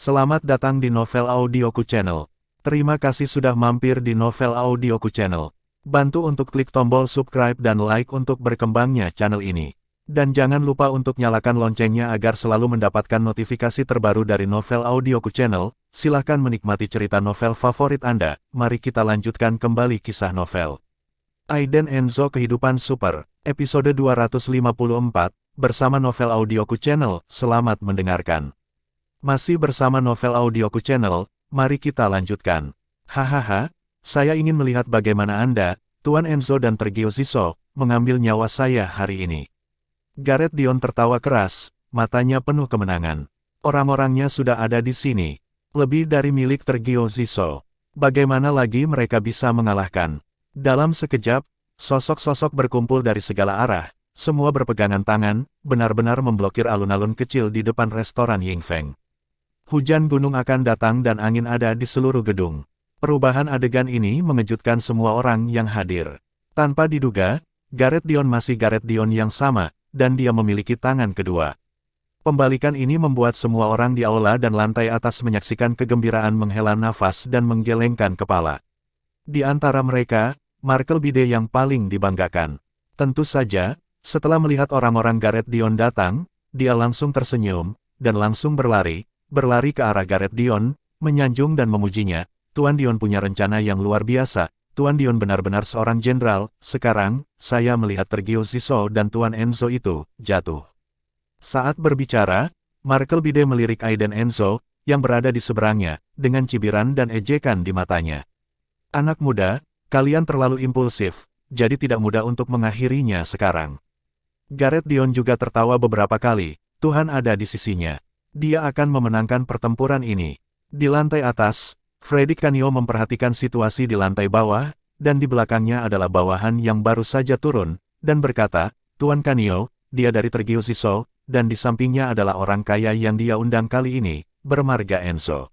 Selamat datang di Novel Audioku Channel. Terima kasih sudah mampir di Novel Audioku Channel. Bantu untuk klik tombol subscribe dan like untuk berkembangnya channel ini. Dan jangan lupa untuk nyalakan loncengnya agar selalu mendapatkan notifikasi terbaru dari Novel Audioku Channel. Silahkan menikmati cerita novel favorit Anda. Mari kita lanjutkan kembali kisah novel Aiden Enzo Kehidupan Super, episode 254, bersama Novel Audioku Channel. Selamat mendengarkan. Masih bersama Novel Audioku Channel, mari kita lanjutkan. Hahaha, saya ingin melihat bagaimana Anda, Tuan Enzo dan Tergio Ziso, mengambil nyawa saya hari ini. Gareth Dion tertawa keras, matanya penuh kemenangan. Orang-orangnya sudah ada di sini. Lebih dari milik Tergio Ziso. Bagaimana lagi mereka bisa mengalahkan? Dalam sekejap, sosok-sosok berkumpul dari segala arah, semua berpegangan tangan, benar-benar memblokir alun-alun kecil di depan restoran Yingfeng. Hujan gunung akan datang dan angin ada di seluruh gedung. Perubahan adegan ini mengejutkan semua orang yang hadir. Tanpa diduga, Gareth Dion masih Gareth Dion yang sama, dan dia memiliki tangan kedua. Pembalikan ini membuat semua orang di aula dan lantai atas menyaksikan kegembiraan menghela nafas dan menggelengkan kepala. Di antara mereka, Markel Bide yang paling dibanggakan. Tentu saja, setelah melihat orang-orang Gareth Dion datang, dia langsung tersenyum, dan langsung berlari ke arah Gareth Dion, menyanjung dan memujinya. Tuan Dion punya rencana yang luar biasa. Tuan Dion benar-benar seorang jenderal. Sekarang, saya melihat Tergio Ziso dan Tuan Enzo itu jatuh. Saat berbicara, Markel Bide melirik Aiden Enzo, yang berada di seberangnya, dengan cibiran dan ejekan di matanya. Anak muda, kalian terlalu impulsif, jadi tidak mudah untuk mengakhirinya sekarang. Gareth Dion juga tertawa beberapa kali. Tuhan ada di sisinya. Dia akan memenangkan pertempuran ini. Di lantai atas, Freddy Canio memperhatikan situasi di lantai bawah, dan di belakangnya adalah bawahan yang baru saja turun, dan berkata, Tuan Canio, dia dari Tergio Ziso, dan di sampingnya adalah orang kaya yang dia undang kali ini, bermarga Enzo.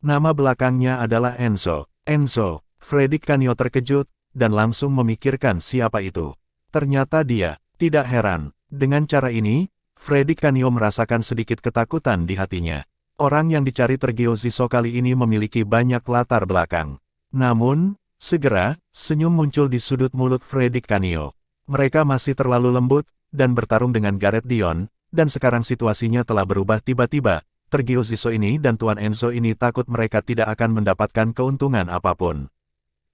Nama belakangnya adalah Enzo. Enzo, Freddy Canio terkejut, dan langsung memikirkan siapa itu. Ternyata dia. Tidak heran, dengan cara ini, Freddy Canio merasakan sedikit ketakutan di hatinya. Orang yang dicari Tergio Ziso kali ini memiliki banyak latar belakang. Namun, segera, senyum muncul di sudut mulut Freddy Canio. Mereka masih terlalu lembut, dan bertarung dengan Gareth Dion, dan sekarang situasinya telah berubah tiba-tiba. Tergio Ziso ini dan Tuan Enzo ini takut mereka tidak akan mendapatkan keuntungan apapun.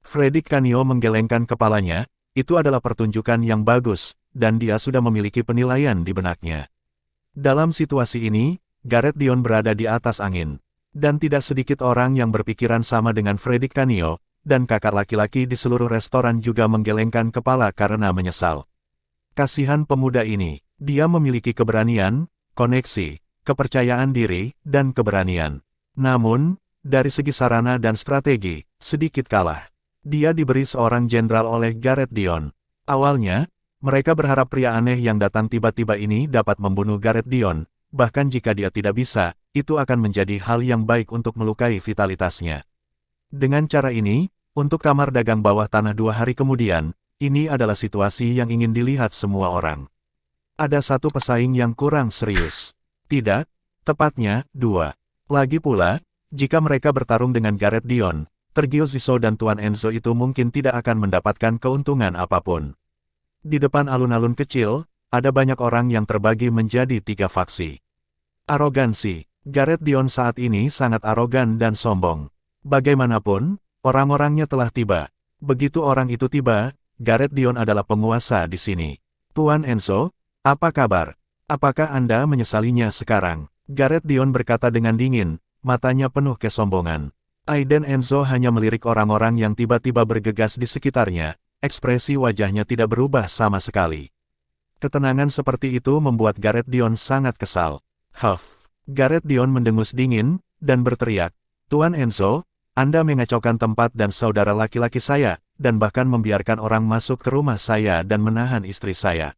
Freddy Canio menggelengkan kepalanya, itu adalah pertunjukan yang bagus, dan dia sudah memiliki penilaian di benaknya. Dalam situasi ini, Gareth Dion berada di atas angin. Dan tidak sedikit orang yang berpikiran sama dengan Freddy Canio, dan kakak laki-laki di seluruh restoran juga menggelengkan kepala karena menyesal. Kasihan pemuda ini, dia memiliki keberanian, koneksi, kepercayaan diri, dan keberanian. Namun, dari segi sarana dan strategi, sedikit kalah. Dia diberi seorang jenderal oleh Gareth Dion. Awalnya, mereka berharap pria aneh yang datang tiba-tiba ini dapat membunuh Gareth Dion, bahkan jika dia tidak bisa, itu akan menjadi hal yang baik untuk melukai vitalitasnya. Dengan cara ini, untuk kamar dagang bawah tanah 2 hari kemudian, ini adalah situasi yang ingin dilihat semua orang. Ada satu pesaing yang kurang serius. Tidak, tepatnya, 2. Lagi pula, jika mereka bertarung dengan Gareth Dion, Tergio Ziso dan Tuan Enzo itu mungkin tidak akan mendapatkan keuntungan apapun. Di depan alun-alun kecil, ada banyak orang yang terbagi menjadi 3 faksi. Arogansi. Gareth Dion saat ini sangat arogan dan sombong. Bagaimanapun, orang-orangnya telah tiba. Begitu orang itu tiba, Gareth Dion adalah penguasa di sini. Tuan Enzo, apa kabar? Apakah Anda menyesalinya sekarang? Gareth Dion berkata dengan dingin, matanya penuh kesombongan. Aiden Enzo hanya melirik orang-orang yang tiba-tiba bergegas di sekitarnya. Ekspresi wajahnya tidak berubah sama sekali. Ketenangan seperti itu membuat Gareth Dion sangat kesal. Huff. Gareth Dion mendengus dingin, dan berteriak, Tuan Enzo, Anda mengacaukan tempat dan saudara laki-laki saya, dan bahkan membiarkan orang masuk ke rumah saya dan menahan istri saya.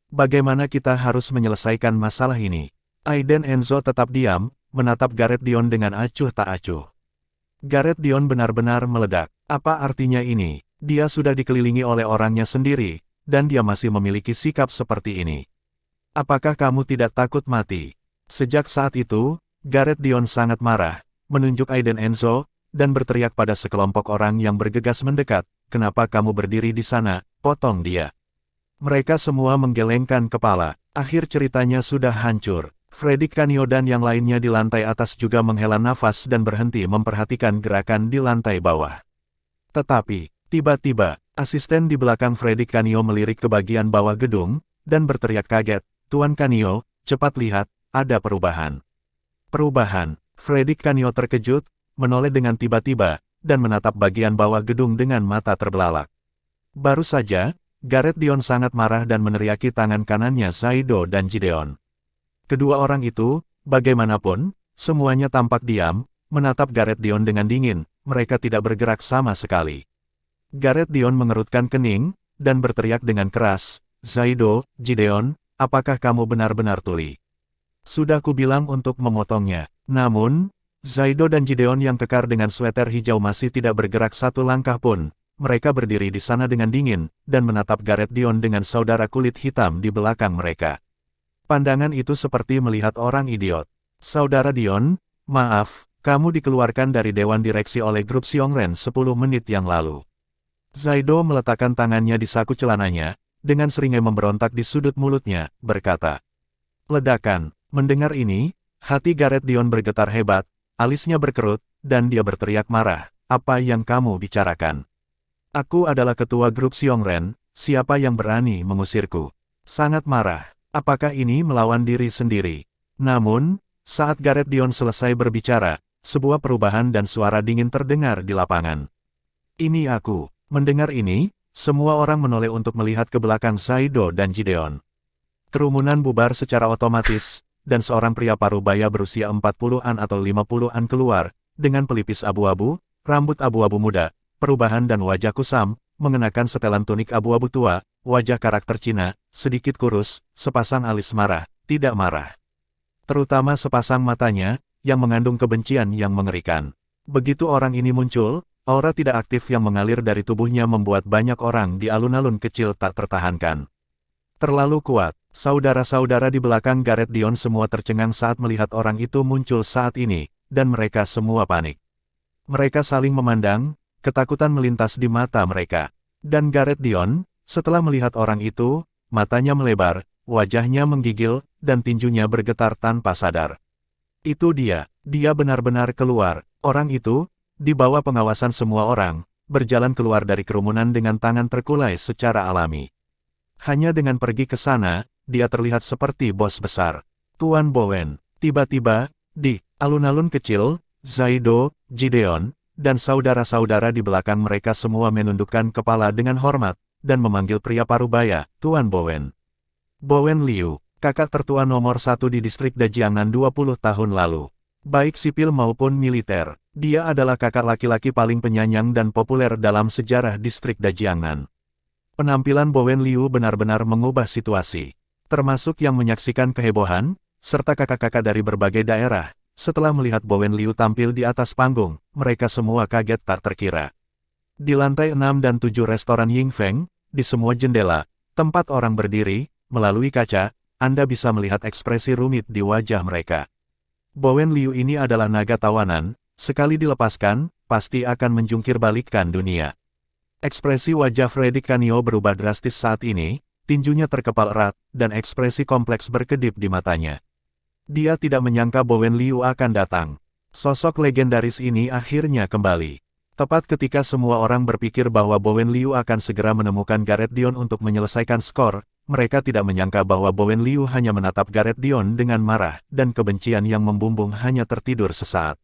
Bagaimana kita harus menyelesaikan masalah ini? Aiden Enzo tetap diam, menatap Gareth Dion dengan acuh tak acuh. Gareth Dion benar-benar meledak. Apa artinya ini? Dia sudah dikelilingi oleh orangnya sendiri, dan dia masih memiliki sikap seperti ini. Apakah kamu tidak takut mati? Sejak saat itu, Gareth Dion sangat marah, menunjuk Aiden Enzo, dan berteriak pada sekelompok orang yang bergegas mendekat, "Kenapa kamu berdiri di sana?" Potong dia. Mereka semua menggelengkan kepala. Akhir ceritanya sudah hancur. Freddy Canio dan yang lainnya di lantai atas juga menghela nafas dan berhenti memperhatikan gerakan di lantai bawah. Tetapi, tiba-tiba, asisten di belakang Freddy Canio melirik ke bagian bawah gedung, dan berteriak kaget, "Tuan Canio, cepat lihat, ada perubahan." Perubahan. Freddy Canio terkejut, menoleh dengan tiba-tiba, dan menatap bagian bawah gedung dengan mata terbelalak. Baru saja, Gareth Dion sangat marah dan meneriaki tangan kanannya Zaido dan Gideon. Kedua orang itu, bagaimanapun, semuanya tampak diam, menatap Gareth Dion dengan dingin, mereka tidak bergerak sama sekali. Gareth Dion mengerutkan kening, dan berteriak dengan keras, "Zaido, Gideon, apakah kamu benar-benar tuli? Sudah kubilang untuk memotongnya." Namun, Zaido dan Gideon yang kekar dengan sweater hijau masih tidak bergerak satu langkah pun. Mereka berdiri di sana dengan dingin, dan menatap Gareth Dion dengan saudara kulit hitam di belakang mereka. Pandangan itu seperti melihat orang idiot. "Saudara Dion, maaf, kamu dikeluarkan dari Dewan Direksi oleh grup Xiongren 10 menit yang lalu." Zaido meletakkan tangannya di saku celananya, dengan seringai memberontak di sudut mulutnya, berkata. Ledakan. Mendengar ini, hati Gareth Dion bergetar hebat, alisnya berkerut, dan dia berteriak marah, "Apa yang kamu bicarakan? Aku adalah ketua grup Xiongren, siapa yang berani mengusirku?" Sangat marah. Apakah ini melawan diri sendiri? Namun, saat Gareth Dion selesai berbicara, sebuah perubahan dan suara dingin terdengar di lapangan. "Ini aku." Mendengar ini, semua orang menoleh untuk melihat ke belakang Zaido dan Gideon. Kerumunan bubar secara otomatis, dan seorang pria parubaya berusia 40-an atau 50-an keluar, dengan pelipis abu-abu, rambut abu-abu muda, perubahan dan wajah kusam, mengenakan setelan tunik abu-abu tua, wajah karakter Cina, sedikit kurus, sepasang alis marah, tidak marah. Terutama sepasang matanya, yang mengandung kebencian yang mengerikan. Begitu orang ini muncul, aura tidak aktif yang mengalir dari tubuhnya membuat banyak orang di alun-alun kecil tak tertahankan. Terlalu kuat. Saudara-saudara di belakang Gareth Dion semua tercengang saat melihat orang itu muncul saat ini, dan mereka semua panik. Mereka saling memandang, ketakutan melintas di mata mereka. Dan Gareth Dion, setelah melihat orang itu, matanya melebar, wajahnya menggigil, dan tinjunya bergetar tanpa sadar. Itu dia benar-benar keluar. Orang itu, di bawah pengawasan semua orang, berjalan keluar dari kerumunan dengan tangan terkulai secara alami. Hanya dengan pergi ke sana, dia terlihat seperti bos besar. Tuan Bowen. Tiba-tiba, di alun-alun kecil, Zaido, Gideon, dan saudara-saudara di belakang mereka semua menundukkan kepala dengan hormat, dan memanggil pria parubaya, Tuan Bowen. Bowen Liu, kakak tertua nomor 1 di distrik Dajiangnan 20 tahun lalu. Baik sipil maupun militer, dia adalah kakak laki-laki paling penyayang dan populer dalam sejarah distrik Dajiangnan. Penampilan Bowen Liu benar-benar mengubah situasi. Termasuk yang menyaksikan kehebohan, serta kakak-kakak dari berbagai daerah. Setelah melihat Bowen Liu tampil di atas panggung, mereka semua kaget tak terkira. Di lantai 6 dan 7 restoran Yingfeng, di semua jendela, tempat orang berdiri, melalui kaca, Anda bisa melihat ekspresi rumit di wajah mereka. Bowen Liu ini adalah naga tawanan, sekali dilepaskan, pasti akan menjungkir balikkan dunia. Ekspresi wajah Freddy Canio berubah drastis saat ini, tinjunya terkepal erat, dan ekspresi kompleks berkedip di matanya. Dia tidak menyangka Bowen Liu akan datang. Sosok legendaris ini akhirnya kembali. Tepat ketika semua orang berpikir bahwa Bowen Liu akan segera menemukan Gareth Dion untuk menyelesaikan skor, mereka tidak menyangka bahwa Bowen Liu hanya menatap Gareth Dion dengan marah, dan kebencian yang membumbung hanya tertidur sesaat.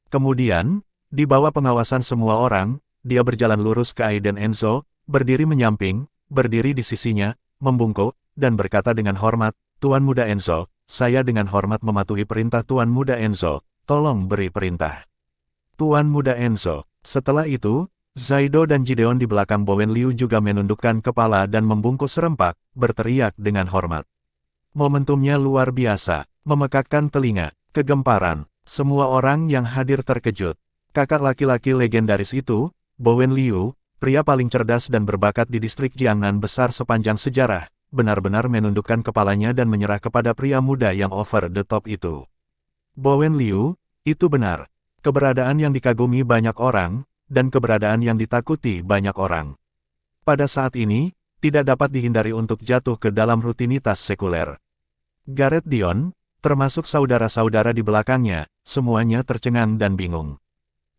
Kemudian, di bawah pengawasan semua orang, dia berjalan lurus ke Aiden Enzo, berdiri menyamping, berdiri di sisinya, membungkuk, dan berkata dengan hormat, "Tuan Muda Enzo, saya dengan hormat mematuhi perintah Tuan Muda Enzo, tolong beri perintah." Tuan Muda Enzo. Setelah itu, Zaido dan Gideon di belakang Bowen Liu juga menundukkan kepala dan membungkuk serempak, berteriak dengan hormat. Momentumnya luar biasa, memekakkan telinga, kegemparan, semua orang yang hadir terkejut. Kakak laki-laki legendaris itu, Bowen Liu, pria paling cerdas dan berbakat di distrik Jiangnan besar sepanjang sejarah, benar-benar menundukkan kepalanya dan menyerah kepada pria muda yang over the top itu. Bowen Liu, itu benar. Keberadaan yang dikagumi banyak orang, dan keberadaan yang ditakuti banyak orang. Pada saat ini, tidak dapat dihindari untuk jatuh ke dalam rutinitas sekuler. Gareth Dion, termasuk saudara-saudara di belakangnya, semuanya tercengang dan bingung.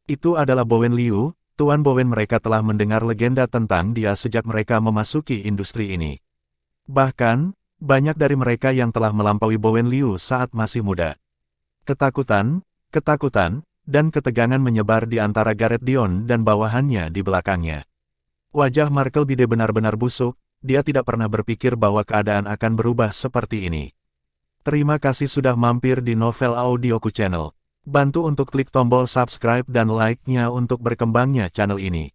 Itu adalah Bowen Liu, Tuan Bowen. Mereka telah mendengar legenda tentang dia sejak mereka memasuki industri ini. Bahkan, banyak dari mereka yang telah melampaui Bowen Liu saat masih muda. Ketakutan, dan ketegangan menyebar di antara Gareth Dion dan bawahannya di belakangnya. Wajah Markelbide benar-benar busuk, dia tidak pernah berpikir bahwa keadaan akan berubah seperti ini. Terima kasih sudah mampir di Novel Audioku Channel. Bantu untuk klik tombol subscribe dan like-nya untuk berkembangnya channel ini.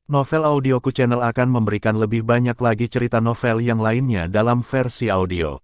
Novel Audioku Channel akan memberikan lebih banyak lagi cerita novel yang lainnya dalam versi audio.